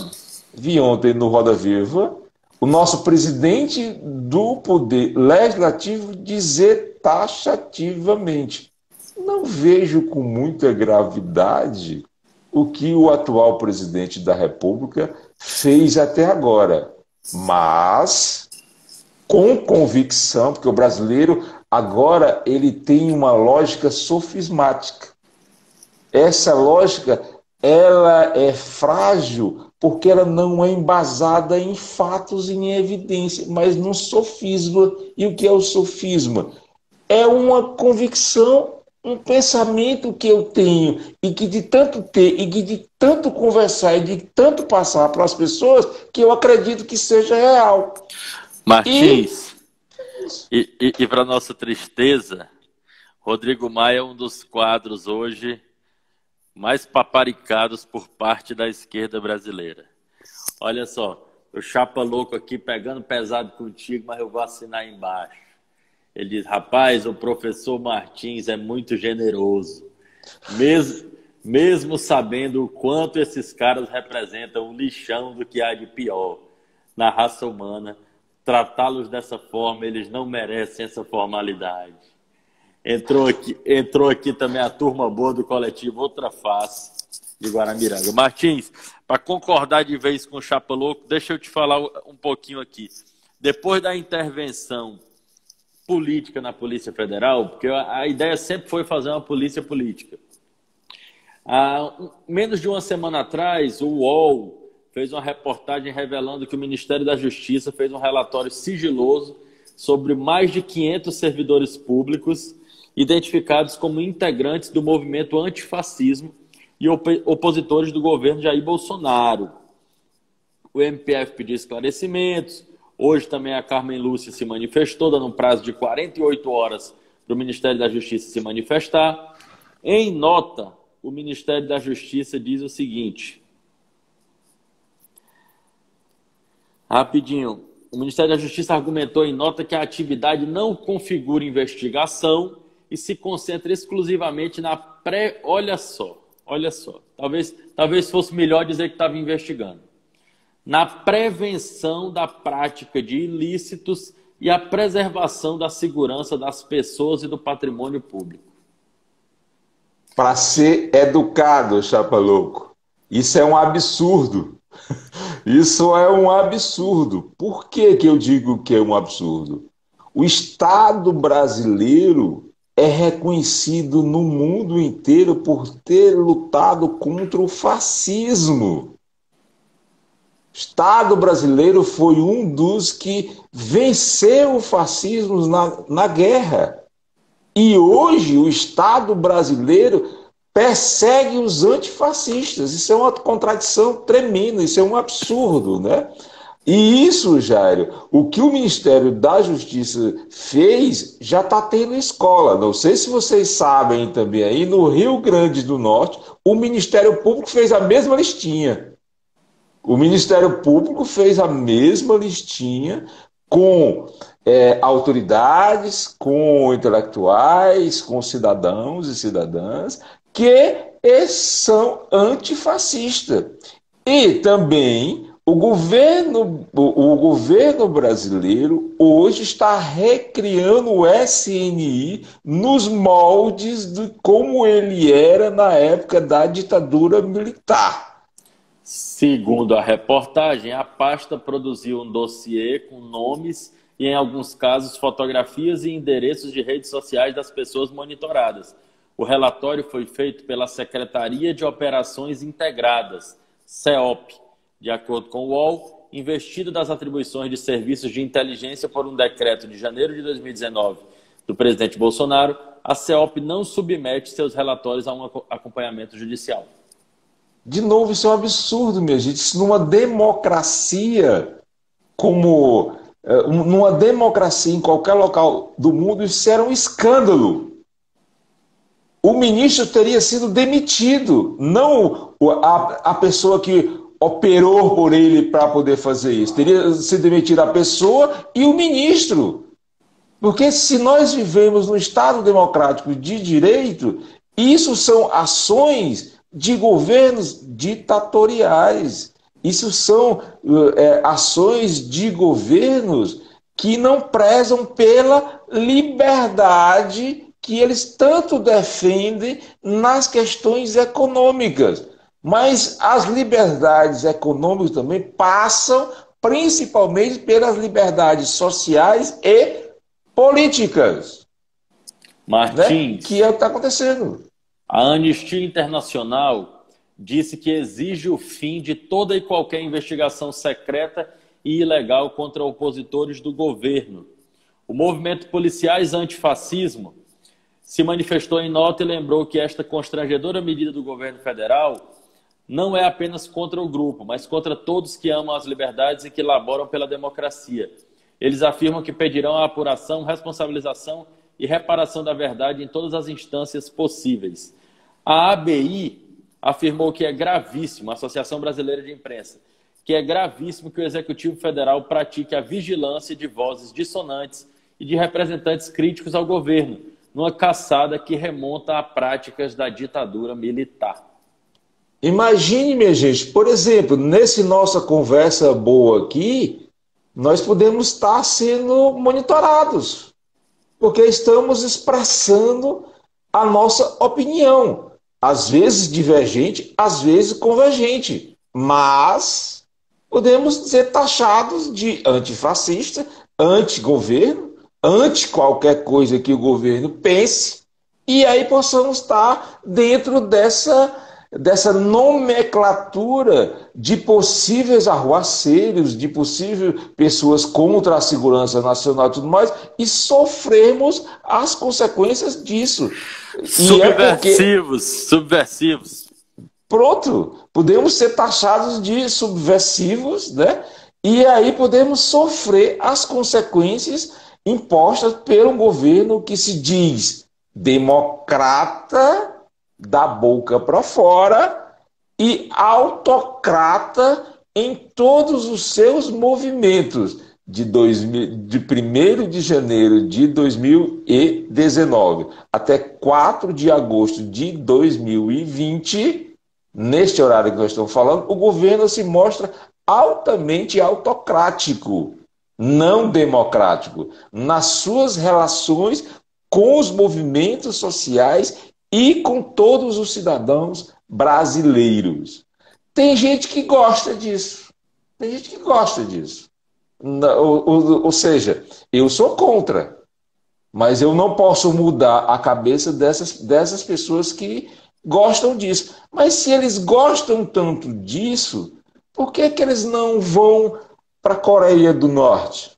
o nosso presidente do Poder Legislativo dizer taxativamente: não vejo com muita gravidade o que o atual presidente da República fez até agora, mas com convicção, porque o brasileiro agora ele tem uma lógica sofismática. Essa lógica ela é frágil porque ela não é embasada em fatos e em evidência, mas num sofisma. E o que é o sofisma? É uma convicção um pensamento que eu tenho e que de tanto ter e que de tanto conversar e de tanto passar para as pessoas que eu acredito que seja real. E Martins, e para nossa tristeza, Rodrigo Maia é um dos quadros hoje mais paparicados por parte da esquerda brasileira. Olha só, o chapa louco aqui pegando pesado contigo, mas eu vou assinar embaixo. Ele diz, rapaz, o professor Martins é muito generoso, mesmo sabendo o quanto esses caras representam um lixão do que há de pior na raça humana. Tratá-los dessa forma, eles não merecem essa formalidade. Entrou aqui também a turma boa do coletivo Outra Face, de Guaramiranga. Martins, para concordar de vez com o Chapa Louco, deixa eu te falar um pouquinho aqui. Depois da intervenção política na Polícia Federal, porque a ideia sempre foi fazer uma polícia política. Há menos de uma semana atrás, o UOL fez uma reportagem revelando que o Ministério da Justiça fez um relatório sigiloso sobre mais de 500 servidores públicos identificados como integrantes do movimento antifascismo e opositores do governo Jair Bolsonaro. O MPF pediu esclarecimentos. Hoje também a Carmen Lúcia se manifestou, dando um prazo de 48 horas para o Ministério da Justiça se manifestar. Em nota, o Ministério da Justiça diz o seguinte. Rapidinho. O Ministério da Justiça argumentou em nota que a atividade não configura investigação e se concentra exclusivamente na Olha só. Talvez fosse melhor dizer que estava investigando. Na prevenção da prática de ilícitos e a preservação da segurança das pessoas e do patrimônio público. Para ser educado, Chapa Louco, isso é um absurdo. Isso é um absurdo. Por que eu digo que é um absurdo? O Estado brasileiro é reconhecido no mundo inteiro por ter lutado contra o fascismo. O Estado brasileiro foi um dos que venceu o fascismo na guerra. E hoje o Estado brasileiro persegue os antifascistas. Isso é uma contradição tremenda, isso é um absurdo, né? E isso, Jairo, o que o Ministério da Justiça fez já está tendo escola. Não sei se vocês sabem também aí, no Rio Grande do Norte, o Ministério Público fez a mesma listinha. O Ministério Público fez a mesma listinha com autoridades, com intelectuais, com cidadãos e cidadãs que são antifascistas. E também o governo brasileiro hoje está recriando o SNI nos moldes de como ele era na época da ditadura militar. Segundo a reportagem, a pasta produziu um dossiê com nomes e, em alguns casos, fotografias e endereços de redes sociais das pessoas monitoradas. O relatório foi feito pela Secretaria de Operações Integradas, CEOP. De acordo com o UOL, investido das atribuições de serviços de inteligência por um decreto de janeiro de 2019 do presidente Bolsonaro, a CEOP não submete seus relatórios a um acompanhamento judicial. De novo, isso é um absurdo, minha gente. Isso numa democracia numa democracia em qualquer local do mundo, isso era um escândalo. O ministro teria sido demitido, não a pessoa que operou por ele para poder fazer isso. Teria sido demitida a pessoa e o ministro. Porque se nós vivemos num Estado democrático de direito, isso são ações de governos ditatoriais. Isso são ações de governos que não prezam pela liberdade que eles tanto defendem nas questões econômicas. Mas as liberdades econômicas também passam principalmente pelas liberdades sociais e políticas. Martins, né? Que é o que está acontecendo. A Anistia Internacional disse que exige o fim de toda e qualquer investigação secreta e ilegal contra opositores do governo. O movimento Policiais Antifascismo se manifestou em nota e lembrou que esta constrangedora medida do governo federal não é apenas contra o grupo, mas contra todos que amam as liberdades e que laboram pela democracia. Eles afirmam que pedirão a apuração, responsabilização e reparação da verdade em todas as instâncias possíveis. A ABI afirmou que é gravíssimo, a Associação Brasileira de Imprensa, que é gravíssimo que o Executivo Federal pratique a vigilância de vozes dissonantes e de representantes críticos ao governo, numa caçada que remonta a práticas da ditadura militar. Imagine, minha gente, por exemplo, nessa nossa conversa boa aqui, nós podemos estar sendo monitorados, porque estamos expressando a nossa opinião, às vezes divergente, às vezes convergente, mas podemos ser taxados de antifascista, antigoverno, anti qualquer coisa que o governo pense, e aí possamos estar dentro dessa nomenclatura de possíveis arruaceiros, de possíveis pessoas contra a segurança nacional e tudo mais, e sofremos as consequências disso. Subversivos. Pronto, podemos ser taxados de subversivos, né? E aí podemos sofrer as consequências impostas pelo governo que se diz democrata da boca para fora e autocrata em todos os seus movimentos de 1º de janeiro de 2019 até 4 de agosto de 2020, neste horário que nós estamos falando, o governo se mostra altamente autocrático, não democrático, nas suas relações com os movimentos sociais e com todos os cidadãos brasileiros. Tem gente que gosta disso. Tem gente que gosta disso. Ou seja, eu sou contra, mas eu não posso mudar a cabeça dessas pessoas que gostam disso. Mas se eles gostam tanto disso, por que eles não vão para a Coreia do Norte?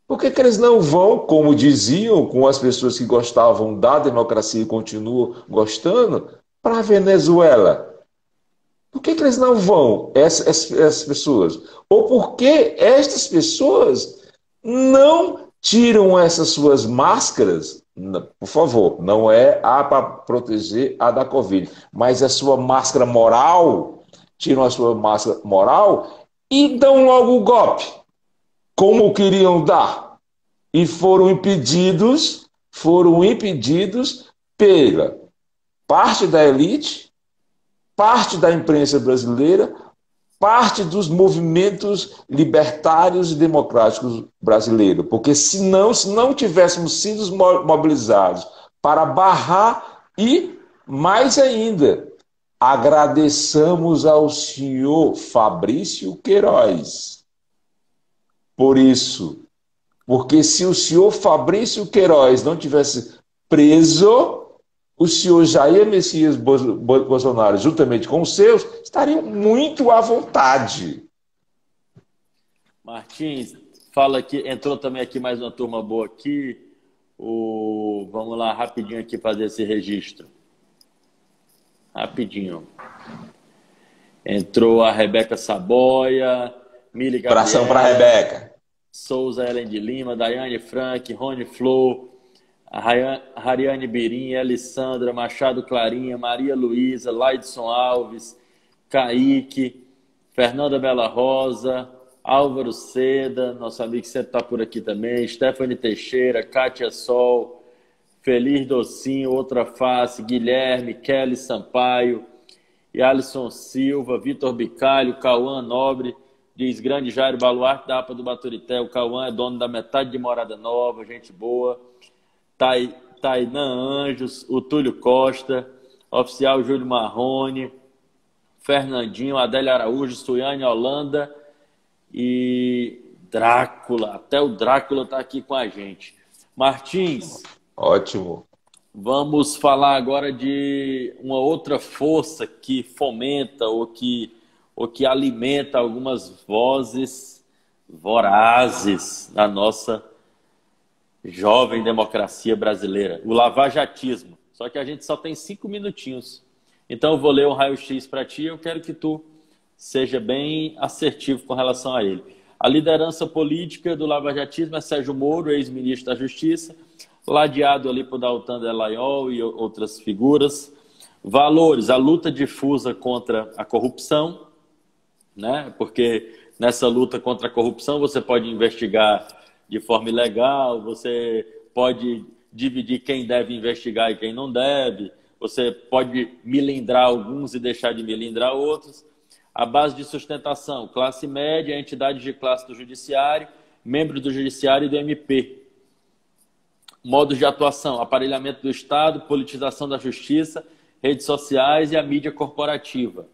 Por que eles não vão, como diziam com as pessoas que gostavam da democracia e continuam gostando, para a Venezuela? Por que eles não vão, essas pessoas? Ou por que estas pessoas não tiram essas suas máscaras? Por favor, não é para proteger a da Covid, mas a sua máscara moral, tiram a sua máscara moral e dão logo o golpe, como queriam dar. E foram impedidos pela parte da elite, parte da imprensa brasileira, parte dos movimentos libertários e democráticos brasileiros. Porque se não tivéssemos sido mobilizados para barrar e, mais ainda, agradeçamos ao senhor Fabrício Queiroz por isso. Porque se o senhor Fabrício Queiroz não tivesse preso, o senhor Jair Messias Bolsonaro, juntamente com os seus, estariam muito à vontade. Martins, fala aqui, entrou também aqui mais uma turma boa aqui. Vamos lá, rapidinho aqui fazer esse registro. Rapidinho. Entrou a Rebeca Saboia, Mili Gabriela. Abração para a Rebeca. Souza Ellen de Lima, Daiane Frank, Rony Flor, Hariane Birim, Alessandra, Machado Clarinha, Maria Luísa, Laidson Alves, Kaique, Fernanda Bela Rosa, Álvaro Seda, nosso amigo que sempre está por aqui também, Stephanie Teixeira, Kátia Sol, Feliz Docinho, Outra Face, Guilherme, Kelly Sampaio, e Alisson Silva, Vitor Bicalho, Cauã Nobre, diz Grande Jairo Baluarte da APA do Baturité, o Cauã é dono da metade de Morada Nova, gente boa. Tainã Anjos, o Túlio Costa, Oficial Júlio Marrone, Fernandinho, Adélia Araújo, Suiane Holanda e Drácula. Até o Drácula está aqui com a gente. Martins. Ótimo. Vamos falar agora de uma outra força que fomenta ou que alimenta algumas vozes vorazes na nossa Jovem democracia brasileira, o lavajatismo. Só que a gente só tem 5 minutinhos. Então eu vou ler um raio-x para ti e eu quero que tu seja bem assertivo com relação a ele. A liderança política do lavajatismo é Sérgio Moro, ex-ministro da Justiça, ladeado ali por Deltan Dallagnol e outras figuras. Valores, a luta difusa contra a corrupção, né? Porque nessa luta contra a corrupção você pode investigar de forma ilegal, você pode dividir quem deve investigar e quem não deve, você pode milindrar alguns e deixar de milindrar outros. A base de sustentação, classe média, entidades de classe do judiciário, membros do judiciário e do MP. Modos de atuação, aparelhamento do Estado, politização da justiça, redes sociais e a mídia corporativa.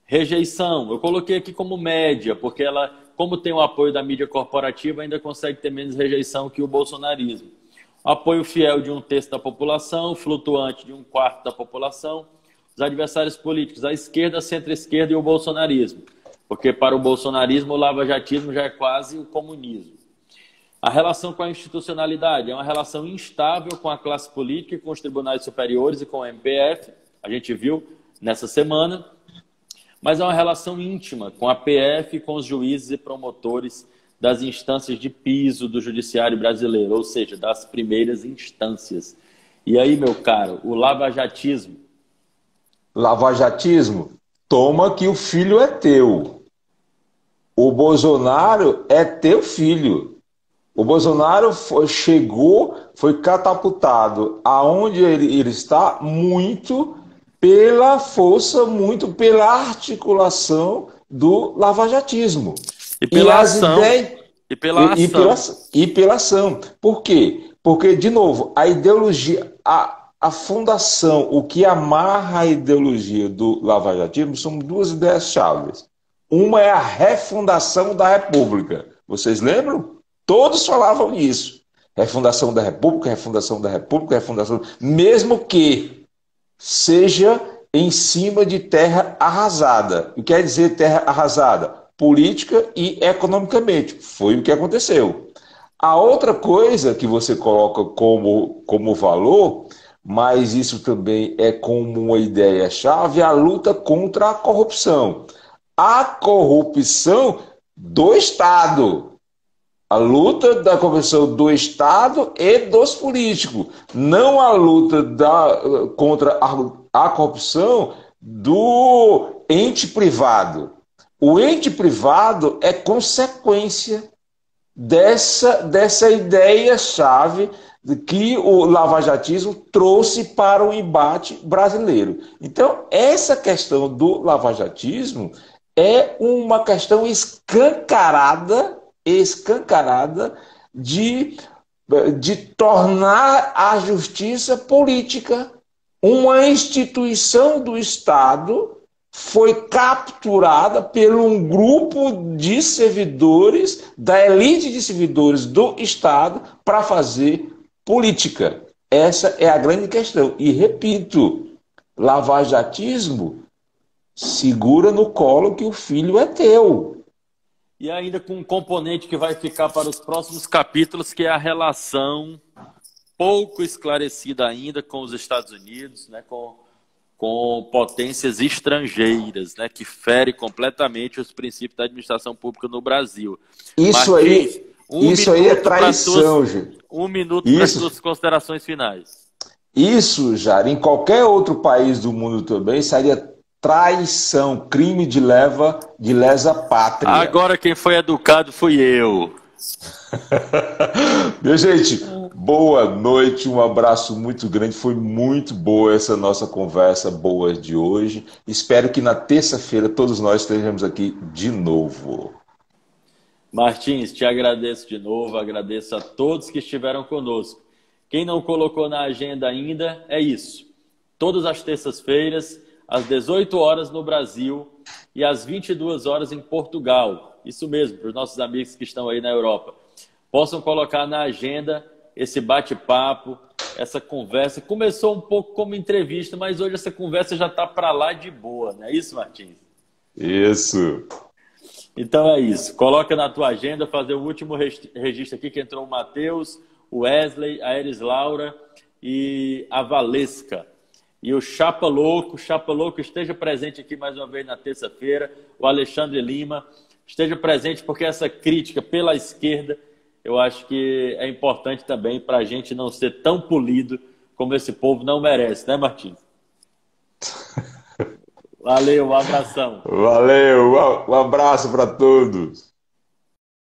Rejeição, eu coloquei aqui como média, porque ela, como tem o apoio da mídia corporativa, ainda consegue ter menos rejeição que o bolsonarismo. Apoio fiel de 1/3 da população, flutuante de 1/4 da população. Os adversários políticos, a esquerda, a centro-esquerda e o bolsonarismo. Porque para o bolsonarismo, o lavajatismo já é quase o comunismo. A relação com a institucionalidade é uma relação instável com a classe política e com os tribunais superiores e com o MPF, a gente viu nessa semana, mas é uma relação íntima com a PF e com os juízes e promotores das instâncias de piso do judiciário brasileiro, ou seja, das primeiras instâncias. E aí, meu caro, o lavajatismo? Lavajatismo, toma que o filho é teu. O Bolsonaro é teu filho. O Bolsonaro foi catapultado aonde ele está muito pela força, muito pela articulação do lavajatismo. E pela ação. E pela ação. E pela ação. Por quê? Porque, de novo, a ideologia, a fundação, o que amarra a ideologia do lavajatismo são duas ideias chaves. Uma é a refundação da República. Vocês lembram? Todos falavam isso. Refundação da República, refundação da República, refundação... Mesmo que seja em cima de terra arrasada. O que quer dizer terra arrasada? Política e economicamente. Foi o que aconteceu. A outra coisa que você coloca como valor, mas isso também é como uma ideia-chave, é a luta contra a corrupção. A corrupção do Estado. A luta da corrupção do Estado e dos políticos. Não a luta contra a corrupção do ente privado. O ente privado é consequência dessa ideia-chave que o lavajatismo trouxe para o embate brasileiro. Então, essa questão do lavajatismo é uma questão escancarada de tornar a justiça política. Uma instituição do Estado foi capturada por um grupo de servidores, da elite de servidores do Estado, para fazer política. Essa é a grande questão. E, repito, lavajatismo segura no colo que o filho é teu. E ainda com um componente que vai ficar para os próximos capítulos, que é a relação pouco esclarecida ainda com os Estados Unidos, né, com potências estrangeiras, né, que fere completamente os princípios da administração pública no Brasil. Isso Martins, aí é traição, gente. 1 minuto para as suas considerações finais. Isso, Jair, em qualquer outro país do mundo também seria traição, crime de lesa pátria. Agora quem foi educado fui eu. Minha gente, boa noite, um abraço muito grande. Foi muito boa essa nossa conversa boa de hoje. Espero que na terça-feira todos nós estejamos aqui de novo. Martins, te agradeço de novo, agradeço a todos que estiveram conosco. Quem não colocou na agenda ainda, é isso. Todas as terças-feiras, às 18 horas no Brasil e às 22 horas em Portugal. Isso mesmo, para os nossos amigos que estão aí na Europa. Possam colocar na agenda esse bate-papo, essa conversa. Começou um pouco como entrevista, mas hoje essa conversa já está para lá de boa, não é isso, Martins? Isso. Então é isso. Coloca na tua agenda, fazer o último registro aqui, que entrou o Matheus, o Wesley, a Eris Laura e a Valesca. E o Chapa Louco esteja presente aqui mais uma vez na terça-feira. O Alexandre Lima esteja presente, porque essa crítica pela esquerda, eu acho que é importante também para a gente não ser tão polido como esse povo não merece, né, Martins? Valeu, um abração. Valeu, um abraço para todos.